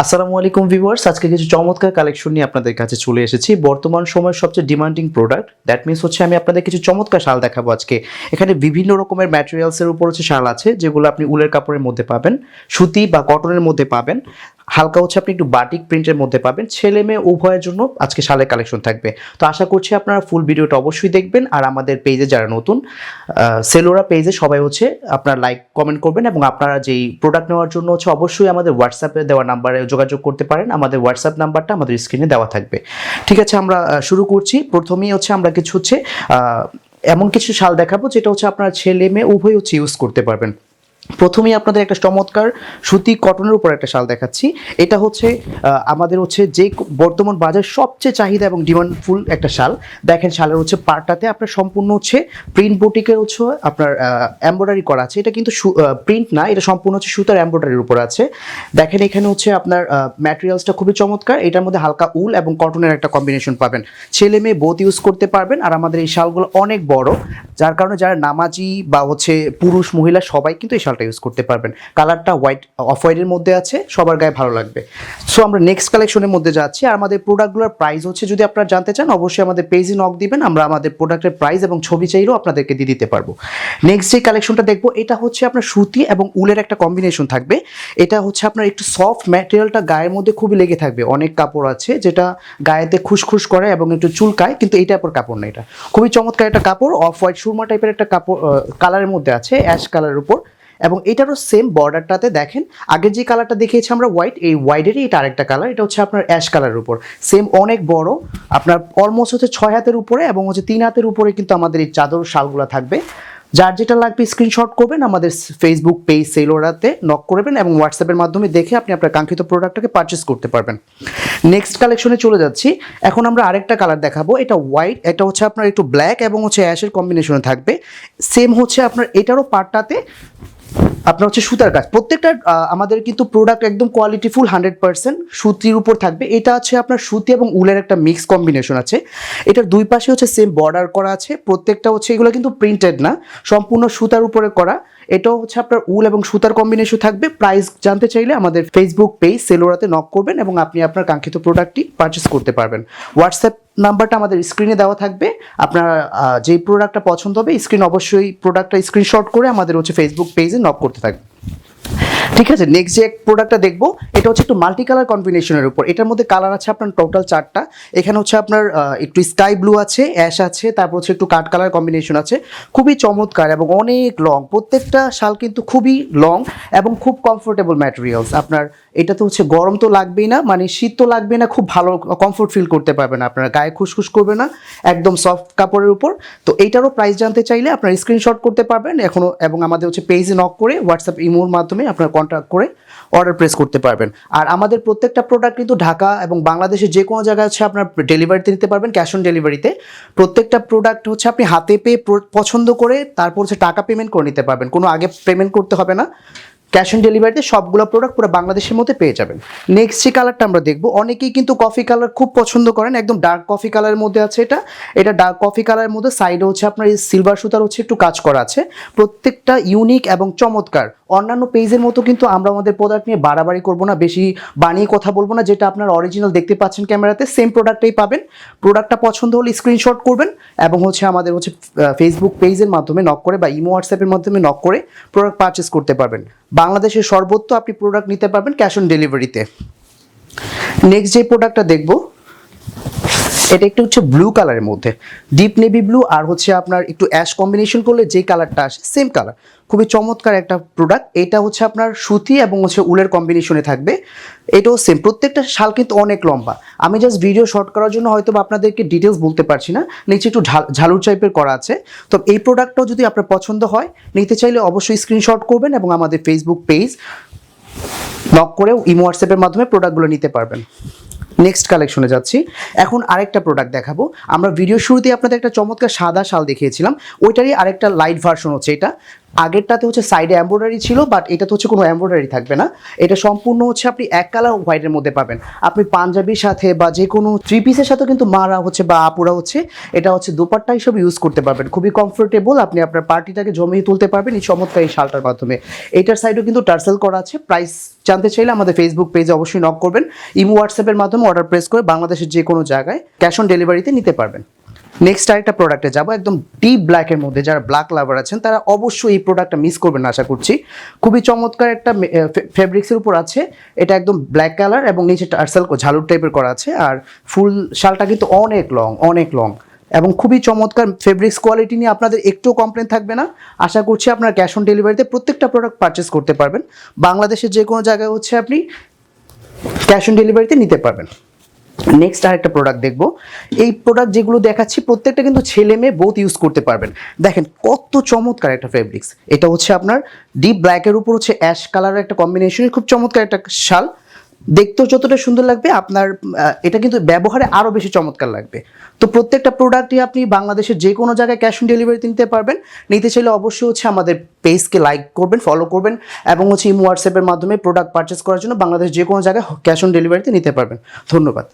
আসসালামু আলাইকুম ভিউয়ার্স, আজকে কিছু চমৎকার কালেকশন নিয়ে আপনাদের কাছে চলে এসেছি। বর্তমান সময়ের সবচেয়ে ডিমান্ডিং প্রোডাক্ট, দ্যাট মিনস হচ্ছে আমি আপনাদের কিছু চমৎকার শাল দেখাবো আজকে। এখানে বিভিন্ন রকমের ম্যাটেরিয়ালসের উপর হচ্ছে শাল আছে, যেগুলো আপনি উলের কাপড়ের মধ্যে পাবেন, সুতি বা কটনের মধ্যে পাবেন, হালকা হচ্ছে আপনি একটু বাটিক প্রিন্টের মধ্যে পাবেন। ছেলে মেয়ে উভয়ের জন্য আজকে শালের কালেকশন থাকবে। তো আশা করছি আপনারা ফুল ভিডিওটা অবশ্যই দেখবেন। আর আমাদের পেজে যারা নতুন, সেলোরা পেজে সবাই হচ্ছে আপনারা লাইক কমেন্ট করবেন, এবং আপনারা যেই প্রোডাক্ট নেওয়ার জন্য হচ্ছে অবশ্যই আমাদের হোয়াটসঅ্যাপে দেওয়া নাম্বারে যোগাযোগ করতে পারেন। আমাদের হোয়াটসঅ্যাপ নাম্বারটা আমাদের স্ক্রিনে দেওয়া থাকবে। ঠিক আছে, আমরা শুরু করছি। প্রথমেই হচ্ছে আমরা কিছু হচ্ছে এমন কিছু শাল দেখাবো যেটা হচ্ছে আপনার ছেলে মেয়ে উভয় হচ্ছে ইউজ করতে পারবেন। প্রথমেই আপনাদের একটা চমৎকার সুতি কটনের উপর একটা শাল দেখাচ্ছি। এটা হচ্ছে আমাদের হচ্ছে যে বর্তমান বাজার সবচেয়ে চাহিদা এবং ডিমান্ডফুল একটা শাল। দেখেন, শালের হচ্ছে পার্টটাতে আপনার সম্পূর্ণ হচ্ছে প্রিন্ট বুটিকের হচ্ছে আপনার এমব্রয়ডারি করা আছে। এটা কিন্তু প্রিন্ট না, এটা সম্পূর্ণ হচ্ছে সুতার এমব্রয়ডারির উপর আছে। দেখেন, এখানে হচ্ছে আপনার ম্যাটেরিয়ালসটা খুবই চমৎকার। এটার মধ্যে হালকা উল এবং কটনের একটা কম্বিনেশন পাবেন। ছেলে মেয়ে বোথ ইউজ করতে পারবেন। আর আমাদের এই শালগুলো অনেক বড়, যার কারণে যারা নামাজি বা হচ্ছে পুরুষ মহিলা সবাই কিন্তু এই শালটা ইউজ করতে পারবেন। কালারটা হোয়াইট, অফ হোয়াইটের মধ্যে আছে, সবার গায়ে ভালো লাগবে। সো আমরা নেক্সট কালেকশনের মধ্যে যাচ্ছি। আর আমাদের প্রোডাক্টগুলোর প্রাইস হচ্ছে, যদি আপনারা জানতে চান অবশ্যই আমাদের পেজে নক দিবেন, আমরা আমাদের প্রোডাক্টের প্রাইস এবং ছবি চাইলেও আপনাদেরকে দিয়ে দিতে পারবো। নেক্সট যে কালেকশনটা দেখবো, এটা হচ্ছে আপনার সুতি এবং উলের একটা কম্বিনেশন থাকবে। এটা হচ্ছে আপনার একটু সফট ম্যাটেরিয়ালটা গায়ের মধ্যে খুবই লেগে থাকবে। অনেক কাপড় আছে যেটা গায়েতে খুশখুশ করে এবং একটু চুলকায়, কিন্তু এইটা আপনার কাপড় না। এটা খুবই চমৎকার একটা কাপড়, অফ হোয়াইট সুরমা টাইপের একটা কাপড় কালারের মধ্যে আছে, অ্যাশ কালারের উপর। এবং এটারও সেম বর্ডারটাতে দেখেন, আগের যে কালারটা দেখিয়েছি আমরা হোয়াইট, এই হোয়াইটেরই এটা আরেকটা কালার। এটা হচ্ছে আপনার অ্যাশ কালারের উপর, সেম অনেক বড়, আপনার অলমোস্ট হচ্ছে 6 হাতের উপরে এবং হচ্ছে 3 হাতের উপরে কিন্তু আমাদের এই চাদর শালগুলো থাকবে। যার যেটা লাগবে স্ক্রিনশট করবেন, আমাদের ফেসবুক পেজ সেলোরাতে নক করবেন এবং হোয়াটসঅ্যাপের মাধ্যমে দেখে আপনি আপনার কাঙ্ক্ষিত প্রোডাক্টটাকে পারচেস করতে পারবেন। নেক্সট কালেকশনে চলে যাচ্ছি। এখন আমরা আরেকটা কালার দেখাবো। এটা হোয়াইট, এটা হচ্ছে আপনার একটু ব্ল্যাক এবং হচ্ছে অ্যাশের কম্বিনেশনে থাকবে। সেম হচ্ছে আপনার এটারও পার্টটাতে আপনার হচ্ছে সুতার কাজ। প্রত্যেকটা আমাদের কিন্তু প্রোডাক্ট একদম কোয়ালিটিফুল 100% সুতির উপর থাকবে। এটা হচ্ছে আপনার সুতি এবং উলের একটা মিক্স কম্বিনেশন আছে। এটার দুই পাশে হচ্ছে সেম বর্ডার করা আছে। প্রত্যেকটা হচ্ছে এগুলো কিন্তু প্রিন্টেড না, সম্পূর্ণ সুতার উপরে করা। এটাও হচ্ছে আপনার উল এবং সুতার কম্বিনেশন থাকবে। প্রাইস জানতে চাইলে আমাদের ফেসবুক পেজ সেলোরাতে নক করবেন এবং আপনি আপনার কাঙ্ক্ষিত প্রোডাক্টটি পারচেস করতে পারবেন। হোয়াটসঅ্যাপ নাম্বারটা আমাদের স্ক্রিনে দেওয়া থাকবে। আপনার যেই প্রোডাক্টটা পছন্দ হবে স্ক্রিন অবশ্যই প্রোডাক্টটা স্ক্রিনশট করে আমাদের হচ্ছে ফেসবুক পেজে নক করতে থাকবে। ঠিক আছে, নেক্সট যে প্রোডাক্টটা দেখবো, এটা হচ্ছে একটু মাল্টি কালার কম্বিনেশনের উপর। এটার মধ্যে কালার আছে আপনার টোটাল 4টা। এখানে হচ্ছে আপনার একটু স্কাই ব্লু আছে, অ্যাশ আছে, তারপর হচ্ছে একটু কাঠ কালার কম্বিনেশন আছে। খুবই চমৎকার এবং অনেক লং। প্রত্যেকটা শাল কিন্তু খুবই লং এবং খুব কমফোর্টেবল ম্যাটেরিয়ালস। আপনার এটাতে হচ্ছে গরম তো লাগবেই না, মানে শীত তো লাগবে না, খুব ভালো কমফোর্ট ফিল করতে পারবেন। আপনার গায়ে খুশখুশ করবে না, একদম সফট কাপড়ের উপর। তো এইটারও প্রাইস জানতে চাইলে আপনার স্ক্রিনশট করতে পারবেন এখনো, এবং আমাদের হচ্ছে পেজে নক করে হোয়াটসঅ্যাপ ইমোর মাধ্যমে আপনার কন্ট্যাক্ট করে অর্ডার প্লেস করতে পারবেন। আর আমাদের প্রত্যেকটা প্রোডাক্ট কিন্তু ঢাকা এবং বাংলাদেশের যে কোনো জায়গায় হচ্ছে আপনার ডেলিভারিতে নিতে পারবেন, ক্যাশ অন ডেলিভারিতে। প্রত্যেকটা প্রোডাক্ট হচ্ছে আপনি হাতে পেয়ে পছন্দ করে তারপর হচ্ছে টাকা পেমেন্ট করে নিতে পারবেন। কোনো আগে পেমেন্ট করতে হবে না। ক্যাশ অন ডেলিভারিতে সবগুলো প্রোডাক্ট পুরো বাংলাদেশের মধ্যে পেয়ে যাবেন। নেক্সট যে কালারটা আমরা দেখবো, অনেকেই কিন্তু কফি কালার খুব পছন্দ করেন, একদম ডার্ক কফি কালারের মধ্যে আছে। এটা ডার্ক কফি কালারের মধ্যে সাইডে হচ্ছে আপনার এই সিলভার সুতার হচ্ছে একটু কাজ করা আছে। প্রত্যেকটা ইউনিক এবং চমৎকার। অন্যান্য পেজের মতো কিন্তু আমরা আমাদের প্রোডাক্ট নিয়ে বাড়াবাড়ি করবো না, বেশি বানিয়ে কথা বলবো না। যেটা আপনার অরিজিনাল দেখতে পাচ্ছেন ক্যামেরাতে, সেম প্রোডাক্টটাই পাবেন। প্রোডাক্টটা পছন্দ হলে স্ক্রিনশট করবেন এবং হচ্ছে আমাদের হচ্ছে ফেসবুক পেজের মাধ্যমে নক করে বা ইমো হোয়াটসঅ্যাপের মাধ্যমে নক করে প্রোডাক্ট পারচেস করতে পারবেন। বাংলাদেশের সর্বত্র আপনি প্রোডাক্ট নিতে পারবেন ক্যাশ অন ডেলিভারিতে। নেক্সট যে প্রোডাক্টটা দেখবো, এটা একটু হচ্ছে ব্লু কালারের মধ্যে, ডিপ নেভি ব্লু আর হচ্ছে আপনার একটু অ্যাশ কম্বিনেশন করলে যে কালারটা আসে সেম কালার। খুবই চমৎকার একটা প্রোডাক্ট। এটা হচ্ছে আপনার সুতি এবং হচ্ছে উলের কম্বিনেশনে থাকবে। এটাও সেম, প্রত্যেকটা শাল কিন্তু অনেক লম্বা। আমি জাস্ট ভিডিও শর্ট করার জন্য হয়তো আপনাদেরকে ডিটেলস বলতে পারছি না, নিচে একটু ঝালুর টাইপের করা আছে। তো এই প্রোডাক্টটাও যদি আপনার পছন্দ হয়, নিতে চাইলে অবশ্যই স্ক্রিনশট করবেন এবং আমাদের ফেসবুক পেজ নক করেও ইমো হোয়াটসঅ্যাপের মাধ্যমে প্রোডাক্টগুলো নিতে পারবেন। নেক্সট কালেকশনে যাচ্ছি। এখন আরেকটা প্রোডাক্ট দেখাবো। আমরা ভিডিও শুরুতেই আপনাদের একটা চমৎকার সাদা শাল দেখিয়েছিলাম, ওইটারই আরেকটা লাইট ভার্সন হচ্ছে এটা। আগেরটাতে হচ্ছে সাইডে এমব্রয়ডারি ছিল, বাট এটাতে হচ্ছে কোনো এমব্রয়ডারি থাকবে না। এটা সম্পূর্ণ হচ্ছে আপনি এক কালার হোয়াইটের মধ্যে পাবেন। আপনি পাঞ্জাবির সাথে বা যে কোনো থ্রি পিসের সাথেও কিন্তু মারা হচ্ছে বা আপুরা হচ্ছে এটা হচ্ছে দোপাট্টা হিসেবে ইউজ করতে পারবেন। খুবই কমফোর্টেবল, আপনি আপনার পার্টিটাকে জমিয়ে তুলতে পারবেন এই চমৎকার এই শালটার মাধ্যমে। এটার সাইডেও কিন্তু টার্সেল করা আছে। প্রাইস জানতে চাইলে আমাদের ফেসবুক পেজে অবশ্যই নক করবেন। ইমো হোয়াটসঅ্যাপের মাধ্যমে অর্ডার প্রেস করে বাংলাদেশের যে কোনো জায়গায় ক্যাশ অন ডেলিভারিতে নিতে পারবেন। নেক্সট আরেকটা প্রোডাক্টে যাবো, একদম ডিপ ব্ল্যাকের মধ্যে। যারা ব্ল্যাক লাভার আছেন তারা অবশ্যই এই প্রোডাক্টটা মিস করবেন না আশা করছি। খুবই চমৎকার একটা ফেব্রিক্সের উপর আছে। এটা একদম ব্ল্যাক কালার এবং নিচে টার্সেল ঝালুর টাইপের করা আছে। আর ফুল শালটা কিন্তু অনেক লং এবং খুবই চমৎকার ফেব্রিক্স কোয়ালিটি নিয়ে আপনাদের একটু কমপ্লেন থাকবে না। আশা করছি আপনার ক্যাশ অন ডেলিভারিতে প্রত্যেকটা প্রোডাক্ট পারচেস করতে পারবেন। বাংলাদেশের যে কোনো জায়গায় হচ্ছে আপনি ক্যাশ অন ডেলিভারিতে নিতে পারবেন। নেক্সট আরেকটা প্রোডাক্ট দেখবো। এই প্রোডাক্ট যেগুলো দেখাচ্ছি প্রত্যেকটা কিন্তু ছেলে মেয়ে বোথ ইউজ করতে পারবেন। দেখেন কত চমৎকার একটা ফেব্রিক্স। এটা হচ্ছে আপনার ডিপ ব্ল্যাকের উপর হচ্ছে অ্যাশ কালারের একটা কম্বিনেশনের খুব চমৎকার একটা শাল। দেখতেও যতটা সুন্দর লাগবে আপনার এটা কিন্তু ব্যবহারে আরও বেশি চমৎকার লাগবে। তো প্রত্যেকটা প্রোডাক্টই আপনি বাংলাদেশের যে কোনো জায়গায় ক্যাশ অন ডেলিভারিতে নিতে পারবেন। নিতে চাইলে অবশ্যই হচ্ছে আমাদের পেজকে লাইক করবেন, ফলো করবেন এবং হচ্ছে ইমো হোয়াটসঅ্যাপের মাধ্যমে প্রোডাক্ট পারচেস করার জন্য বাংলাদেশ যে কোনো জায়গায় ক্যাশ অন ডেলিভারিতে নিতে পারবেন। ধন্যবাদ।